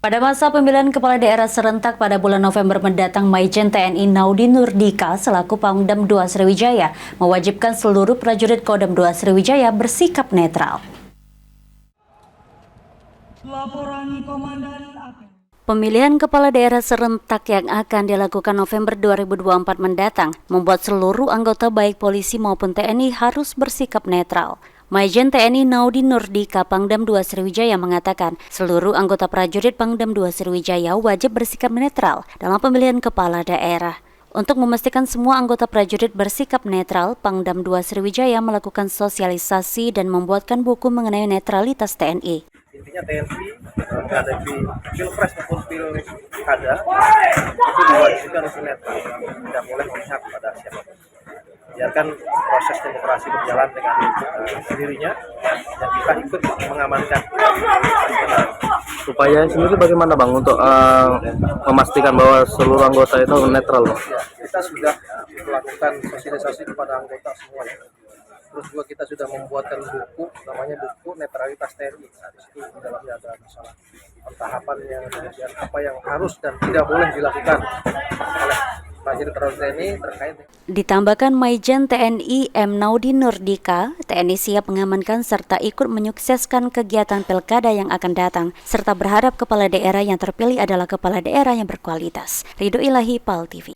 Pada masa pemilihan kepala daerah serentak pada bulan November mendatang, Maijen TNI Naudi Nurdika selaku Pangdam II Sriwijaya mewajibkan seluruh prajurit Kodam II Sriwijaya bersikap netral. Laporan Komandan Pemilihan kepala daerah serentak yang akan dilakukan November 2024 mendatang membuat seluruh anggota baik polisi maupun TNI harus bersikap netral. Maijen TNI Naudi Nurdika Pangdam II Sriwijaya mengatakan seluruh anggota prajurit Pangdam II Sriwijaya wajib bersikap netral dalam pemilihan kepala daerah. Untuk memastikan semua anggota prajurit bersikap netral, Pangdam II Sriwijaya melakukan sosialisasi dan membuatkan buku mengenai netralitas TNI. Intinya TNI menghadapi pilpres maupun pilkada itu diwajibkan untuk netral, tidak boleh memihak pada siapapun. Biarkan proses demokrasi berjalan dengan sendirinya dan kita ikut mengamankan. Upaya sendiri bagaimana Bang untuk memastikan bahwa seluruh anggota itu netral? Ya, kita sudah melakukan sosialisasi kepada anggota semua ya. Terus juga kita sudah membuatkan buku, namanya buku netralitas TNI. Nah, di situ di dalamnya ada masalah tahapan yang kemudian apa yang harus dan tidak boleh dilakukan oleh prajurit TNI terkait. Ditambahkan Maijen TNI M. Naudi Nurdika, TNI siap mengamankan serta ikut menyukseskan kegiatan pilkada yang akan datang, serta berharap kepala daerah yang terpilih adalah kepala daerah yang berkualitas. Ridho Ilahi, PAL TV.